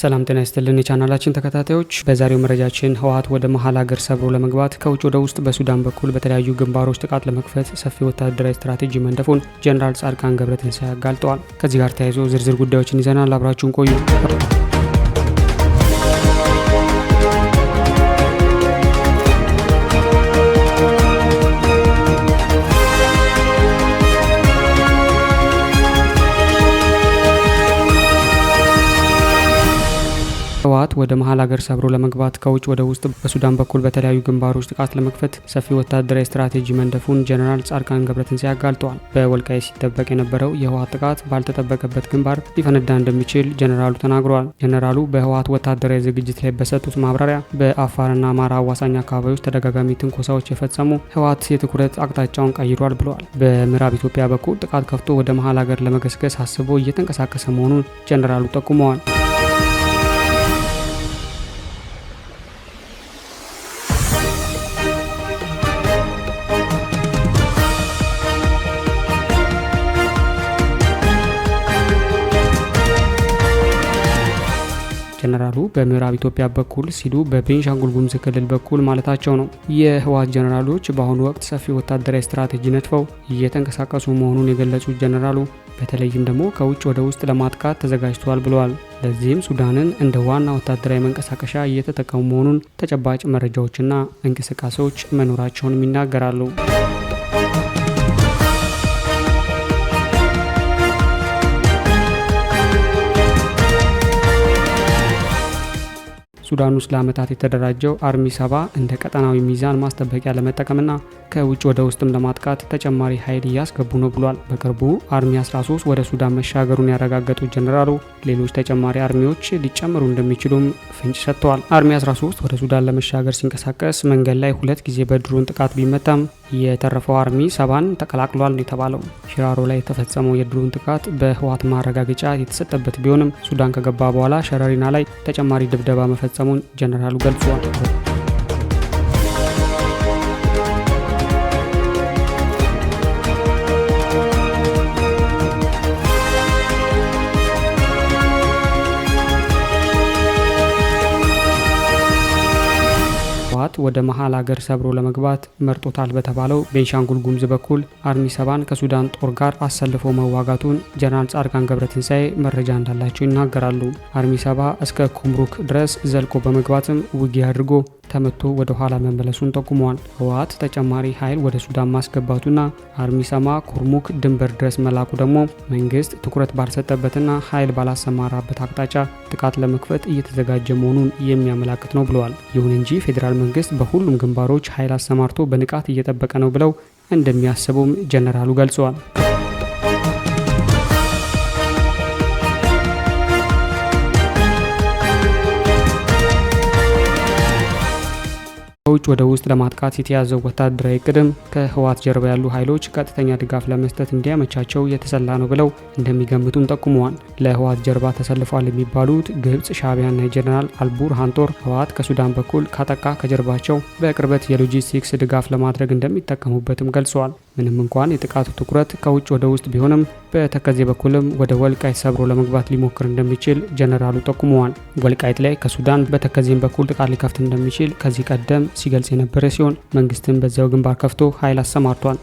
ሰላም ጤና ይስጥልን የቻናላችን ተከታታዮች፣ በዛሬው መረጃችን ህወሓት ወደ መሀል ሀገር ሰብሮ ለመግባት ከውጭ ወደ ውስጥ በሱዳን በኩል በተለያዩ ግንባሮች ጥቃት ለመክፈት ሰፊ ወታደራዊ ስትራቴጂ መንደፉን ጀነራል ጻድቃን ገብረትንሳኤ አጋልጠዋል። ከዚህ ጋር ተያይዞ ዝርዝር ጉዳዮችን ይዘናል። አብራችሁን ቆዩ። ህወሓት ወደ መሀል ሀገር ሰብሮ ለመግባት ከውጭ ወደ ውስጥ በሱዳን በኩል በተለያዩ ግንባሮች ጥቃት ለመክፈት ሰፊ ወታደራዊ ስትራቴጂ መንደፉን ጀነራል ጻድቃን ገብረትንሳኤ አጋልጠዋል። በወልቃይት ሲጠበቅ የነበረው የህወሓት ጥቃት ባልተጠበቀበት ግንባር ሊፈነዳ እንደሚችል ጀነራሉ ተናግረዋል። ጀነራሉ በህወሓት ወታደራዊ ዝግጅት ላይ በሰጡት ማብራሪያ በአፋርና አማራ አዋሳኝ አካባቢዎች ተደጋጋሚ ትንኮሳዎች የፈጸሙ ህወሓት የትኩረት አቅጣጫውን ቀይሯል ብለዋል። በምዕራብ ኢትዮጵያ በኩል ጥቃት ከፍቶ ወደ መሀል ሀገር ለመገስገስ አስቦ እየተንቀሳቀሰ መሆኑን ጀነራሉ ጠቁመዋል። ጀነራሉ በምዕራብ ኢትዮጵያ በኩል ሲሉ በቤንሻንጉል ጉሙዝ ክልል በኩል ማለታቸው ነው። የህወሓት ጀነራሎች በአሁኑ ወቅት ሰፊ ወታደራዊ ስትራቴጂ ነድፈው እየተንቀሳቀሱ መሆኑን የገለጹት ጀነራሉ በተለይም ደግሞ ከውጭ ወደ ውስጥ ለማጥቃት ተዘጋጅተዋል ብለዋል። ለዚህም ሱዳንን እንደ ዋና ወታደራዊ መንቀሳቀሻ እየተጠቀሙ መሆኑን ተጨባጭ መረጃዎችና እንቅስቃሴዎች መኖራቸውንም ይናገራሉ። ሱዳን ውስጥ ለዓመታት የተደራጀው አርሚ 7 እንደ ቀጠናዊ ሚዛን ማስጠበቂያ ለመጠቀምና ከውጭ ወደ ውስጥም ለማጥቃት ተጨማሪ ኃይል እያስገቡ ነው ብሏል። በቅርቡ አርሚ 13 ወደ ሱዳን መሻገሩን ያረጋገጡት ጀነራሉ ሌሎች ተጨማሪ አርሚዎች ሊጨምሩ እንደሚችሉም ፍንጭ ሰጥተዋል። አርሚ 13 ወደ ሱዳን ለመሻገር ሲንቀሳቀስ መንገድ ላይ 2 ጊዜ በድሮን ጥቃት ቢመታም የተረፈው አርሚ 7ን ተቀላቅሏል የተባለው ሽራሮ ላይ የተፈጸመው የድሮን ጥቃት በህወሓት ማረጋገጫ የተሰጠበት ቢሆንም ሱዳን ከገባ በኋላ ሸረሪና ላይ ተጨማሪ ድብደባ መፈጸሙን ጀነራሉ ገልጸዋል። ወደ መሀል ሀገር ሰብሮ ለመግባት መርጦታል በተባለው ቤንሻንጉል ጉሙዝ በኩል አርሚ 7ን ከሱዳን ጦር ጋር አሰልፎ መዋጋቱን ጀነራል ጻድቃን ገብረትንሳኤ መረጃ እንዳላቸው ይናገራሉ። አርሚ 7 እስከ ኩምሩክ ድረስ ዘልቆ በመግባትም ውጊያ አድርጎ ተመቶ ወደ ኋላ መመለሱን ጠቁመዋል። ህወሓት ተጨማሪ ኃይል ወደ ሱዳን ማስገባቱና አርሚ 7 ኩርሙክ ድንበር ድረስ መላኩ ደግሞ መንግስት ትኩረት ባልሰጠበትና ኃይል ባላሰማራበት አቅጣጫ ጥቃት ለመክፈት እየተዘጋጀ መሆኑን የሚያመላክት ነው ብለዋል። ይሁን እንጂ ፌዴራል መንግስት በሁሉም ግንባሮች ኃይል አሰማርቶ በንቃት እየጠበቀ ነው ብለው እንደሚያስቡም ጀነራሉ ገልጸዋል። ከውጭ ወደ ውስጥ ለማጥቃት የተያዘው ወታደራዊ ቅድም ከህወሓት ጀርባ ያሉ ኃይሎች ቀጥተኛ ድጋፍ ለመስጠት እንዲያመቻቸው የተሰላ ነው ብለው እንደሚገምቱም ጠቁመዋል። ለህወሓት ጀርባ ተሰልፈዋል የሚባሉት ግብጽ፣ ሻዕቢያና የጀነራል አልቡርሃን ጦር ህወሓት ከሱዳን በኩል ካጠቃ ከጀርባቸው በቅርበት የሎጂስቲክስ ድጋፍ ለማድረግ እንደሚጠቀሙበትም ገልጸዋል። ምንም እንኳን የጥቃቱ ትኩረት ከውጭ ወደ ውስጥ ቢሆንም በተከዜ በኩልም ወደ ወልቃይት ሰብሮ ለመግባት ሊሞክር እንደሚችል ጀነራሉ ጠቁመዋል። ወልቃይት ላይ ከሱዳን በተከዜም በኩል ጥቃት ሊከፍት እንደሚችል ከዚህ ቀደም ሲገልጽ የነበረ ሲሆን መንግስትም በዚያው ግንባር ከፍቶ ኃይል አሰማርቷል።